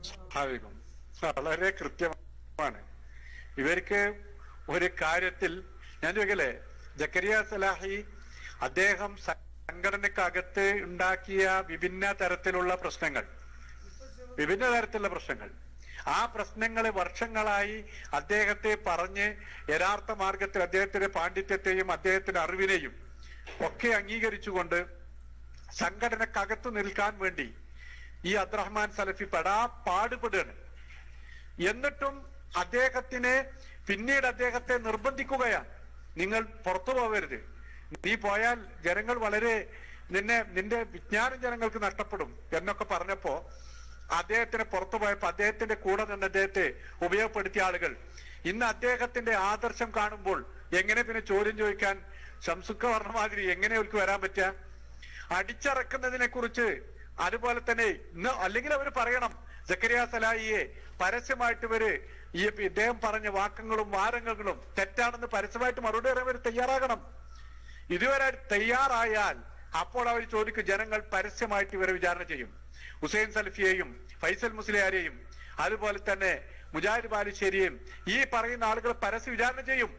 സ്വാഭാവികം, വളരെ കൃത്യമാണ്. ഇവർക്ക് ഒരു കാര്യത്തിൽ ഞാൻ ചോദിക്കല്ലേ, ജക്കരിയ സലാഹി അദ്ദേഹം സംഘടനക്കകത്ത് ഉണ്ടാക്കിയ വിഭിന്ന തരത്തിലുള്ള പ്രശ്നങ്ങൾ, ആ പ്രശ്നങ്ങളെ വർഷങ്ങളായി അദ്ദേഹത്തെ പറഞ്ഞ് യഥാർത്ഥ മാർഗത്തിൽ അദ്ദേഹത്തിന്റെ പാണ്ഡിത്യത്തെയും അദ്ദേഹത്തിന്റെ അറിവിനെയും ഒക്കെ അംഗീകരിച്ചുകൊണ്ട് സംഘടനക്കകത്ത് നിൽക്കാൻ വേണ്ടി ഈ അബ്ദുറഹ്മാൻ സലഫി പാടുപെടുകയാണ്. എന്നിട്ടും പിന്നീട് അദ്ദേഹത്തെ നിർബന്ധിക്കുകയാണ്, നിങ്ങൾ പുറത്തു പോകരുത്, നീ പോയാൽ ജനങ്ങൾ നിന്റെ വിജ്ഞാനം ജനങ്ങൾക്ക് നഷ്ടപ്പെടും എന്നൊക്കെ പറഞ്ഞപ്പോ അദ്ദേഹത്തിന് പുറത്തു പോയപ്പോ അദ്ദേഹത്തിന്റെ കൂടെ നിന്ന് അദ്ദേഹത്തെ ഉപയോഗപ്പെടുത്തിയ ആളുകൾ ഇന്ന് അദ്ദേഹത്തിന്റെ ആദർശം കാണുമ്പോൾ എങ്ങനെ പിന്നെ ചോദ്യം ചോദിക്കാൻ ശംസുക്ക പറഞ്ഞ മാതിരി എങ്ങനെ അവർക്ക് വരാൻ പറ്റുക? അടിച്ചിറക്കുന്നതിനെ കുറിച്ച് അതുപോലെ തന്നെ ഇന്ന് അല്ലെങ്കിൽ അവർ പറയണം, ജക്കരിയ സലാഹിയെ പരസ്യമായിട്ട് ഇദ്ദേഹം പറഞ്ഞ വാക്കങ്ങളും വാരങ്ങളും തെറ്റാണെന്ന് പരസ്യമായിട്ട് മറുപടി പറയാൻ തയ്യാറാകണം. ഇതുവരെ തയ്യാറായാൽ അപ്പോൾ അവർ ചോദിക്കും, ജനങ്ങൾ പരസ്യമായിട്ട് ഇവരെ വിചാരണ ചെയ്യും. ഹുസൈൻ സലഫിയെയും ഫൈസൽ മുസ്ലിയാരെയും അതുപോലെ തന്നെ മുജാഹിദ് ബാലുശ്ശേരിയെയും ഈ പറയുന്ന ആളുകൾ പരസ്യ വിചാരണ ചെയ്യും.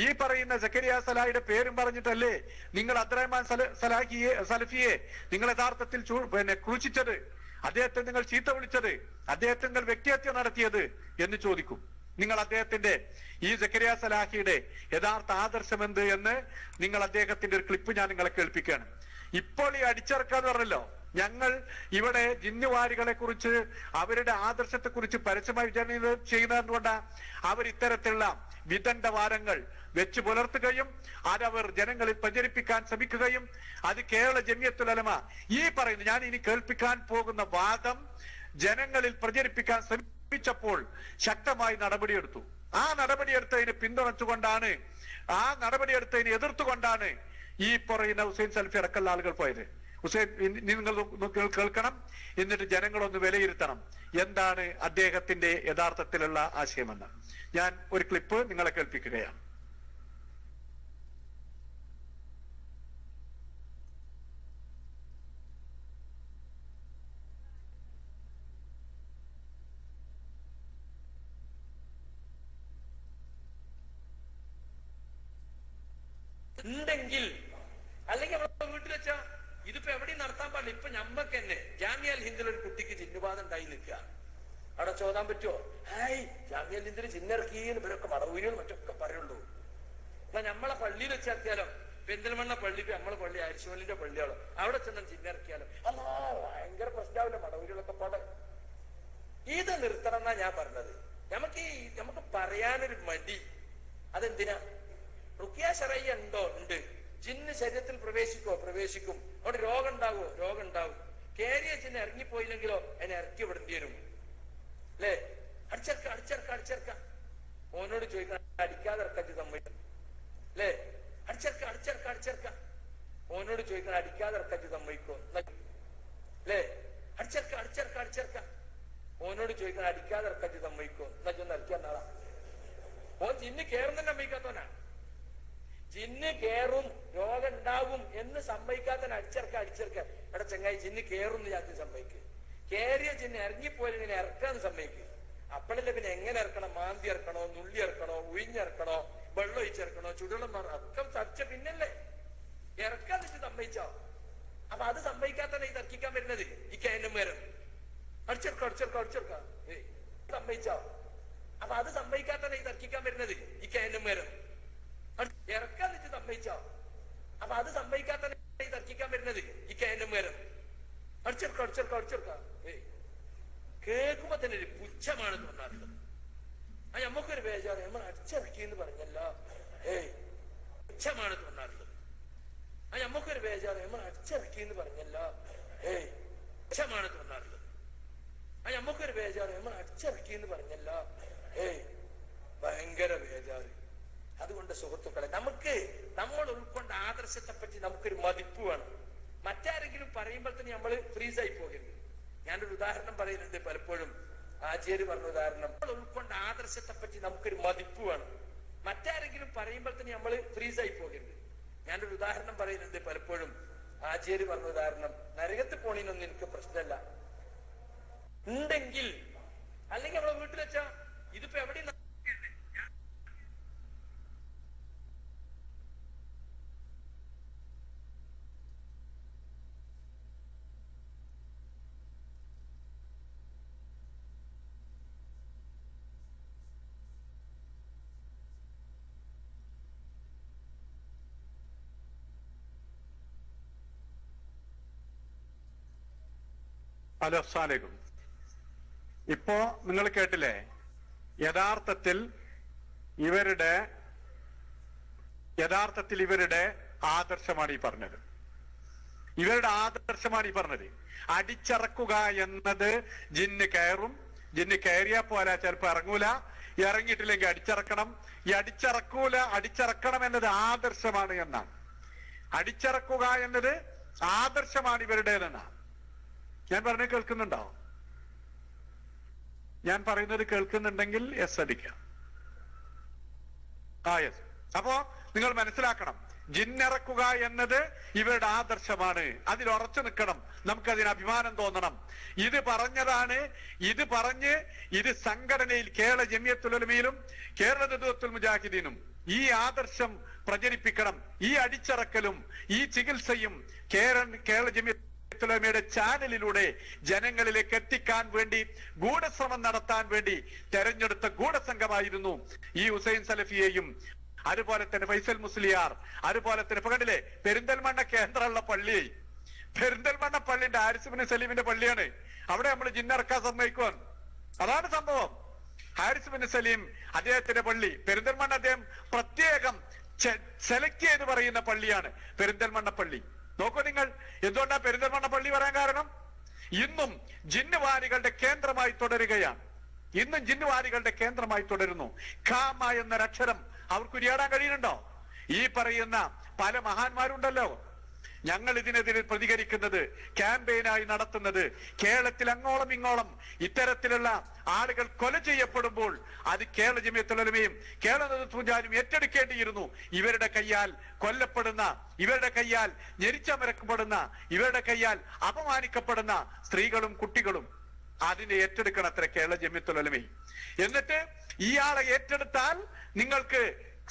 ഈ പറയുന്ന ജക്കരിയ സലാഹിയുടെ പേരും പറഞ്ഞിട്ടല്ലേ നിങ്ങൾ അബ്ദുറഹ്മാൻ സലഫിയെ നിങ്ങൾ യഥാർത്ഥത്തിൽ ക്രൂശിച്ചത്, അദ്ദേഹത്തെ നിങ്ങൾ ചീത്ത വിളിച്ചത്, അദ്ദേഹത്തെ നിങ്ങൾ വ്യക്തിഹത്യ നടത്തിയത് എന്ന് ചോദിക്കും. നിങ്ങൾ അദ്ദേഹത്തിന്റെ ഈ ജക്കരിയ സലാഹിയുടെ യഥാർത്ഥ ആദർശം എന്ത് എന്ന് നിങ്ങൾ അദ്ദേഹത്തിന്റെ ഒരു ക്ലിപ്പ് ഞാൻ നിങ്ങളെ കേൾപ്പിക്കുകയാണ്. ഇപ്പോൾ ഈ അടിച്ചിറക്കാന്ന് പറഞ്ഞല്ലോ, ഞങ്ങൾ ഇവിടെ ജിന്നുവാരികളെ കുറിച്ച് അവരുടെ ആദർശത്തെ കുറിച്ച് പരസ്യമായി വിചാരണ ചെയ്യുന്നതുകൊണ്ടാ അവർ ഇത്തരത്തിലുള്ള വിദണ്ഡവാദങ്ങൾ വെച്ച് പുലർത്തുകയും അതവർ ജനങ്ങളിൽ പ്രചരിപ്പിക്കാൻ ശ്രമിക്കുകയും അത് കേരള ജമിയത്തുൽ ഉലമ ഈ പറയുന്ന ഞാൻ ഇനി കേൾപ്പിക്കാൻ പോകുന്ന വാദം ജനങ്ങളിൽ പ്രചരിപ്പിക്കാൻ ശ്രമിച്ചപ്പോൾ ശക്തമായി നടപടിയെടുത്തു. ആ നടപടിയെടുത്തതിനെ പിന്തുണച്ചുകൊണ്ടാണ്, ആ നടപടിയെടുത്തതിനെ എതിർത്തുകൊണ്ടാണ് ഈ പറയുന്ന ഹുസൈൻ സലഫി അടക്കമുള്ള ആളുകൾ പോയത്. ഹുസൈൻ, നിങ്ങൾ കേൾക്കണം, എന്നിട്ട് ജനങ്ങളൊന്ന് വിലയിരുത്തണം എന്താണ് അദ്ദേഹത്തിന്റെ യഥാർത്ഥത്തിലുള്ള ആശയമെന്ന്. ഞാൻ ഒരു ക്ലിപ്പ് നിങ്ങളെ കേൾപ്പിക്കുകയാണ്. ഉണ്ടെങ്കിൽ അല്ലെങ്കിൽ അവിടെ വീട്ടിൽ വെച്ചാ ഇതിപ്പോ എവിടെയും നടത്താൻ പാടില്ല. ഇപ്പൊ ഞമ്മക്ക് തന്നെ ജാമിയൽ ഹിന്ദിൽ ഒരു കുട്ടിക്ക് ചിന്നുപാതം ഉണ്ടായി നിൽക്കുക, അവിടെ ചോദാൻ പറ്റുമോ? ഹായ് ജാമിയൽ ഹിന്ദിൽ ചിന്നിറക്കിയെന്ന് ഇവരൊക്കെ മടവൂരികൾ മറ്റൊക്കെ പറയുള്ളൂ. എന്നാ നമ്മളെ പള്ളിയിൽ വെച്ചിറക്കിയാലോ, പെരിന്തൽമണ്ണ പള്ളി, നമ്മളെ പള്ളി അരിശോലിന്റെ പള്ളിയാളോ, അവിടെ ചെന്ന ചിന്നിറക്കിയാലോ അല്ലാ ഭയങ്കര പ്രശ്നമാവില്ല മടവൂരികളൊക്കെ പാടെ. ഇത് നിർത്തണം എന്നാ ഞാൻ പറഞ്ഞത്. നമുക്ക് പറയാനൊരു മടി. അതെന്തിനാ? റുഖിയ ശറയ്യ ഉണ്ടോ? ഉണ്ട്. ജിന്ന് ശരീരത്തിൽ പ്രവേശിക്കും. അവിടെ രോഗം ഉണ്ടാകുമോ? രോഗം ഉണ്ടാവും. കേരിയ ജിന്ന് ഇറങ്ങിപ്പോയില്ലെങ്കിലോ അതിനെ ഇറക്കി വിടേണ്ടി വരും അല്ലേ? അടിച്ചേർക്ക ഓനോട് ചോദിക്കണം, അടിക്കാതെ ഇറക്കാൻ സമ്മതിക്കും അല്ലേ? അടിച്ചേർക്ക ഓനോട് ചോദിക്കണം, അടിക്കാതെ ഇറക്കാൻ സമ്മതിക്കോ അല്ലേ? അടിച്ചേർക്ക ഓനോട് ചോദിക്കണം, അടിക്കാതെ ഇറക്കാൻ സമ്മതിക്കോ എന്നാ ചൊന്ന് ഇറക്കിയ നാളാ. ഓൻ ജിന്ന് കേറുന്ന സമ്മതിക്കാത്തവനാ. ജിന്ന് കേറും, രോഗം ഉണ്ടാകും എന്ന് സമ്മതിക്കാത്ത അടിച്ചിറക്ക എടാ ചങ്ങായി, ജിന്ന് കേറും എന്ന് ഞാൻ സമ്മതിക്കുക. കേറിയ ജിന്ന് ഇറങ്ങിപ്പോയി ഇങ്ങനെ ഇറക്കാന്ന് സമ്മതിക്കുക. അപ്പോഴല്ലേ പിന്നെ എങ്ങനെ ഇറക്കണം? മാന്തി ഇറക്കണോ, നുള്ളി ഇറക്കണോ, ഉഴിഞ്ഞിറക്കണോ, വെള്ളം ഒഴിച്ചിറക്കണോ, ചുടുവെള്ളം ഒക്കെ ചർച്ച പിന്നല്ലേ ഇറക്കാന്ന് വെച്ച് സമ്മതിച്ചോ? അപ്പൊ അത് സമ്മതിക്കാത്തന്നെ ഈ തർക്കിക്കാൻ വരുന്നത് ഈ കേന്ദ്രം അടിച്ചിറക്ക സമ്മതിച്ചോ? അപ്പൊ അത് സമ്മതിക്കാത്തന്നെ ഈ തർക്കിക്കാൻ വരുന്നത് ഈ കേന്ദ്രം ഇറക്കാന്ന് വെച്ച് സമ്മതിച്ചോ? അപ്പൊ അത് സമ്മതിക്കാത്തന്നെ ഈ തർക്കിക്കാൻ വരുന്നത് ഈ കേന്ദ്രം അടിച്ചിറക്ക കേൾക്കുമ്പോ തന്നെ ഒരു പുച്ഛമാണ് തോന്നാറുള്ളത്. ആ ഞമ്മക്കൊരു ബേജാറ്, നമ്മൾ അടിച്ചിറക്കി എന്ന് പറഞ്ഞല്ലോ, പുച്ഛമാണ് തോന്നാറുള്ളത്. ആ ഞമ്മക്കൊരു ബേജാറ്, നമ്മൾ അടിച്ചിറക്കി എന്ന് പറഞ്ഞല്ലോ, പുച്ഛമാണ് തോന്നാറുള്ളത്. ആ ഞമ്മക്കൊരു ബേജാറ്, നമ്മൾ അടിച്ചിറക്കി എന്ന് പറഞ്ഞല്ലോ, ഭയങ്കര ബേജാറ്. അതുകൊണ്ട് സുഹൃത്തുക്കളെ, നമ്മൾ ഉൾക്കൊണ്ട ആദർശത്തെ പറ്റി നമുക്കൊരു മതിപ്പ് വേണം. മറ്റാരെങ്കിലും പറയുമ്പോൾ തന്നെ നമ്മൾ ഫ്രീസായി പോകരുത്. ഞാനൊരു ഉദാഹരണം പറയുന്നുണ്ട് പലപ്പോഴും, ആചാര്യ പറഞ്ഞ ഉദാഹരണം. നമ്മൾ ഉൾക്കൊണ്ട ആദർശത്തെ പറ്റി നമുക്കൊരു മതിപ്പ് വേണം. മറ്റാരെങ്കിലും പറയുമ്പോൾ തന്നെ നമ്മൾ ഫ്രീസായി പോകരുത്. ഞാനൊരു ഉദാഹരണം പറയുന്നുണ്ട് പലപ്പോഴും, ആചാര്യ പറഞ്ഞ ഉദാഹരണം. നരകത്ത് പോണീനൊന്നും എനിക്ക് പ്രശ്നമല്ല, ഉണ്ടെങ്കിൽ അല്ലെങ്കിൽ നമ്മളെ വീട്ടിൽ വെച്ചാ ഇതിപ്പോ എവിടെ ഹലോ, അസ്സലാമു അലൈക്കും. ഇപ്പോ നിങ്ങൾ കേട്ടില്ലേ, യഥാർത്ഥത്തിൽ ഇവരുടെ ആദർശമാണ് ഈ പറഞ്ഞത്. ഇവരുടെ ആദർശമാണ് ഈ പറഞ്ഞത്. അടിച്ചിറക്കുക എന്നത് ജിന്ന് കയറും, ജിന്ന് കയറിയാ പോരാ, ചിലപ്പോ ഇറങ്ങൂല, ഇറങ്ങിയിട്ടില്ലെങ്കിൽ അടിച്ചിറക്കണം. ഈ അടിച്ചിറക്കണം എന്നത് ആദർശമാണ് എന്നാണ്. അടിച്ചിറക്കുക എന്നത് ആദർശമാണ് ഇവരുടേതെന്നാണ്. ഞാൻ പറഞ്ഞത് കേൾക്കുന്നുണ്ടോ? ഞാൻ പറയുന്നത് കേൾക്കുന്നുണ്ടെങ്കിൽ യെസ് അടിക്കാം. യെസ്. അപ്പോ നിങ്ങൾ മനസ്സിലാക്കണം, ജിന്നിറക്കുക എന്നത് ഇവരുടെ ആദർശമാണ്. അതിൽ ഉറച്ചു നിൽക്കണം, നമുക്കതിന് അഭിമാനം തോന്നണം. ഇത് പറഞ്ഞതാണ്, ഇത് സംഘടനയിൽ കേരള ജമിയത്തുൽ ഉലമയിലും കേരള നദ്വത്തുൽ മുജാഹിദീനും ഈ ആദർശം പ്രചരിപ്പിക്കണം. ഈ അടിച്ചിറക്കലും ഈ ചികിത്സയും കേരള ജമിയത്തുൽ ഉലമയുടെ ചാനലിലൂടെ ജനങ്ങളിലേക്ക് എത്തിക്കാൻ വേണ്ടി ഗൂഢശ്രമം നടത്താൻ വേണ്ടി തെരഞ്ഞെടുത്ത ഗൂഢസംഘമായിരുന്നു ഈ ഹുസൈൻ സലഫിയെയും അതുപോലെ തന്നെ ഫൈസൽ മുസ്ലിയാർ, അതുപോലെ തന്നെ ഇപ്പൊ കണ്ടില്ലേ പെരിന്തൽമണ്ണ കേന്ദ്രമുള്ള പള്ളി, പെരിന്തൽമണ്ണ പള്ളിന്റെ ഹാരിസ് ബിൻ സലീമിന്റെ പള്ളിയാണ്. അവിടെ നമ്മൾ ജിന്നിറക്കാൻ സമ്മതിക്കുവാൻ. അതാണ് സംഭവം. ഹാരിസ് ബിൻ സലീം അദ്ദേഹത്തിന്റെ പള്ളി പെരിന്തൽമണ്ണ അദ്ദേഹം പ്രത്യേകം സെലക്ട് ചെയ്ത് പറയുന്ന പള്ളിയാണ് പെരിന്തൽമണ്ണ പള്ളി. നോക്കൂ നിങ്ങൾ, എന്തുകൊണ്ടാണ് പെരിന്തൽമണ്ണ പള്ളി പറയാൻ കാരണം? ഇന്നും ജിന്നുവാരികളുടെ കേന്ദ്രമായി തുടരുകയാണ്. ഇന്നും ജിന്നുവാരികളുടെ കേന്ദ്രമായി തുടരുന്നു. ഖാമ എന്നൊരക്ഷരം അവർക്ക് ഉരിയാടാൻ കഴിയുന്നുണ്ടോ? ഈ പറയുന്ന പല മഹാന്മാരുണ്ടല്ലോ. ഞങ്ങൾ ഇതിനെതിരെ പ്രതികരിക്കുന്നത്, ക്യാമ്പയിനായി നടത്തുന്നത്, കേരളത്തിൽ അങ്ങോളം ഇങ്ങോളം ഇത്തരത്തിലുള്ള ആളുകൾ കൊല ചെയ്യപ്പെടുമ്പോൾ അത് കേരള ജമിയത്തുൽ ഉലമയും കേരള നദ്വത്തുൽ മുജാഹിദും ഏറ്റെടുക്കേണ്ടിയിരുന്നു. ഇവരുടെ കയ്യാൽ കൊല്ലപ്പെടുന്ന, ഇവരുടെ കയ്യാൽ ഞെരിച്ചമരക്കപ്പെടുന്ന, ഇവരുടെ കയ്യാൽ അപമാനിക്കപ്പെടുന്ന സ്ത്രീകളും കുട്ടികളും അതിനെ ഏറ്റെടുക്കണം അത്ര കേരള ജമിയത്തുൽ ഉലമയും. എന്നിട്ട് ഇയാളെ ഏറ്റെടുത്താൽ നിങ്ങൾക്ക്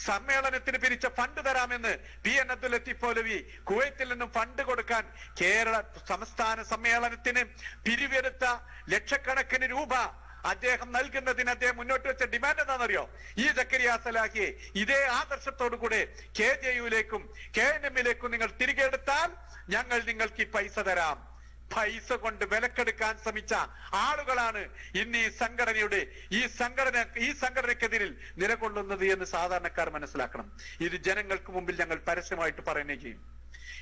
സമ്മേളനത്തിന് പിരിച്ച ഫണ്ട് തരാമെന്ന് PN അബ്ദുൽ ലത്തീഫ് മൗലവി കുവൈത്തിൽ നിന്നും ഫണ്ട് കൊടുക്കാൻ കേരള സംസ്ഥാന സമ്മേളനത്തിന് പിരിവെടുത്ത ലക്ഷക്കണക്കിന് രൂപ അദ്ദേഹം നൽകുന്നതിന് അദ്ദേഹം മുന്നോട്ട് വെച്ച ഡിമാൻഡ് എന്താണെന്നറിയോ? ഈ സക്കരിയ സലാഹിയെ ഇതേ ആദർശത്തോടു കൂടെ KJU-ലേക്കും KNM-ലേക്കും നിങ്ങൾ തിരികെ എടുത്താൽ ഞങ്ങൾ നിങ്ങൾക്ക് ഈ പൈസ തരാം. പൈസ കൊണ്ട് വിലക്കെടുക്കാൻ ശ്രമിച്ച ആളുകളാണ് ഇന്ന് ഈ സംഘടനക്കെതിരിൽ നിലകൊള്ളുന്നത് എന്ന് സാധാരണക്കാർ മനസ്സിലാക്കണം. ഇത് ജനങ്ങൾക്ക് മുമ്പിൽ ഞങ്ങൾ പരസ്യമായിട്ട് പറയുകയും ചെയ്യും.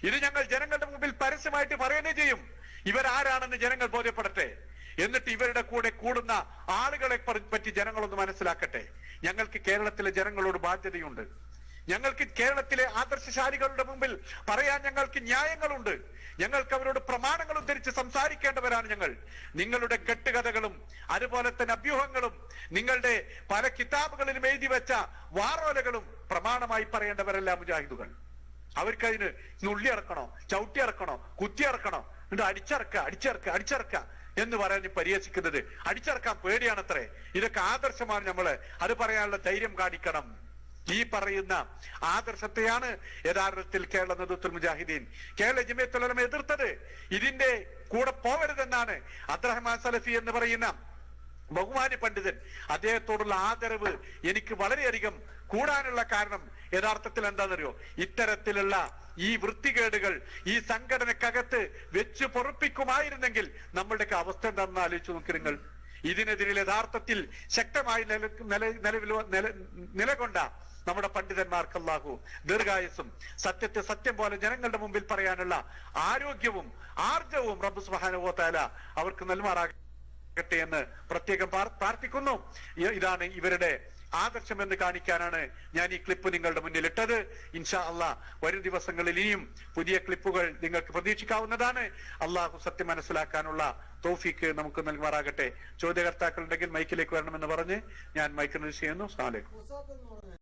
ഇത് ഞങ്ങൾ ജനങ്ങളുടെ മുമ്പിൽ പരസ്യമായിട്ട് പറയുകയും ചെയ്യും. ഇവരാരാണെന്ന് ജനങ്ങൾ ബോധ്യപ്പെടട്ടെ. എന്നിട്ട് ഇവരുടെ കൂടെ കൂടുന്ന ആളുകളെ പറ്റി ജനങ്ങളൊന്ന് മനസ്സിലാക്കട്ടെ. ഞങ്ങൾക്ക് കേരളത്തിലെ ജനങ്ങളോട് ബാധ്യതയുണ്ട്. ഞങ്ങൾക്ക് കേരളത്തിലെ ആദർശശാലികളുടെ മുമ്പിൽ പറയാൻ ഞങ്ങൾക്ക് ന്യായങ്ങളുണ്ട്. ഞങ്ങൾക്ക് അവരോട് പ്രമാണങ്ങൾ ഉദ്ധരിച്ച് സംസാരിക്കേണ്ടവരാണ് ഞങ്ങൾ. നിങ്ങളുടെ കെട്ടുകഥകളും അതുപോലെ തന്നെ അഭ്യൂഹങ്ങളും നിങ്ങളുടെ പല കിതാബുകളിലും എഴുതി വെച്ച വാറോലകളും പ്രമാണമായി പറയേണ്ടവരല്ല മുജാഹിദുകൾ. അവർക്കതിന് നുള്ളിയിറക്കണോ, ചവിട്ടിയിറക്കണോ, കുത്തിയിറക്കണോ, എന്നിട്ട് അടിച്ചിറക്ക എന്ന് പറഞ്ഞ് പരിഹസിക്കുന്നത്. അടിച്ചിറക്കാൻ പേടിയാണത്രേ. ഇതൊക്കെ ആദർശമാണ്. നമ്മള് അത് പറയാനുള്ള ധൈര്യം കാണിക്കണം. ഈ പറയുന്ന ആദർശത്തെയാണ് യഥാർത്ഥത്തിൽ കേരള നദ്വത്തുൽ മുജാഹിദീൻ, കേരള ജമിയത്തുൽ ഉലമ എതിർത്തത്. ഇതിന്റെ കൂടെ പോവരുതെന്നാണ് അബ്ദുറഹ്മാൻ സലഫി എന്ന് പറയുന്ന ബഹുമാന്യ പണ്ഡിതൻ, അദ്ദേഹത്തോടുള്ള ആദരവ് എനിക്ക് വളരെയധികം കൂടാനുള്ള കാരണം യഥാർത്ഥത്തിൽ എന്താണെന്നറിയോ? ഇത്തരത്തിലുള്ള ഈ വൃത്തികേടുകൾ ഈ സംഘടനക്കകത്ത് വെച്ച് പൊറുപ്പിക്കുമായിരുന്നെങ്കിൽ നമ്മളുടെയൊക്കെ അവസ്ഥ എന്താണെന്ന് ആലോചിച്ചു നോക്കി നിങ്ങൾ. ഇതിനെതിരെ യഥാർത്ഥത്തിൽ ശക്തമായി നിലകൊണ്ട നമ്മുടെ പണ്ഡിതന്മാർക്ക് അല്ലാഹു ദീർഘായുസ്സും സത്യത്തെ സത്യം പോലെ ജനങ്ങളുടെ മുമ്പിൽ പറയാനുള്ള ആരോഗ്യവും ആർജവും റബ്ബ് സുബ്ഹാനഹു വ തആല അവർക്ക് നൽകുമാറാകട്ടെ എന്ന് പ്രത്യേകം പ്രാർത്ഥിക്കുന്നു. ഇതാണ് ഇവരുടെ ആദർശം എന്ന് കാണിക്കാനാണ് ഞാൻ ഈ ക്ലിപ്പ് നിങ്ങളുടെ മുന്നിൽ ഇട്ടത്. ഇൻഷാ അള്ളാഹ് വരും ദിവസങ്ങളിൽ ഇനിയും പുതിയ ക്ലിപ്പുകൾ നിങ്ങൾക്ക് പ്രതീക്ഷിക്കാവുന്നതാണ്. അള്ളാഹു സത്യം മനസ്സിലാക്കാനുള്ള തൗഫീക്ക് നമുക്ക് നൽകുമാറാകട്ടെ. ചോദ്യകർത്താക്കൾ ഉണ്ടെങ്കിൽ മൈക്കിലേക്ക് വരണമെന്ന് പറഞ്ഞ് ഞാൻ മൈക്ക് ചെയ്യുന്നു. അസ്സലാമു അലൈക്കും.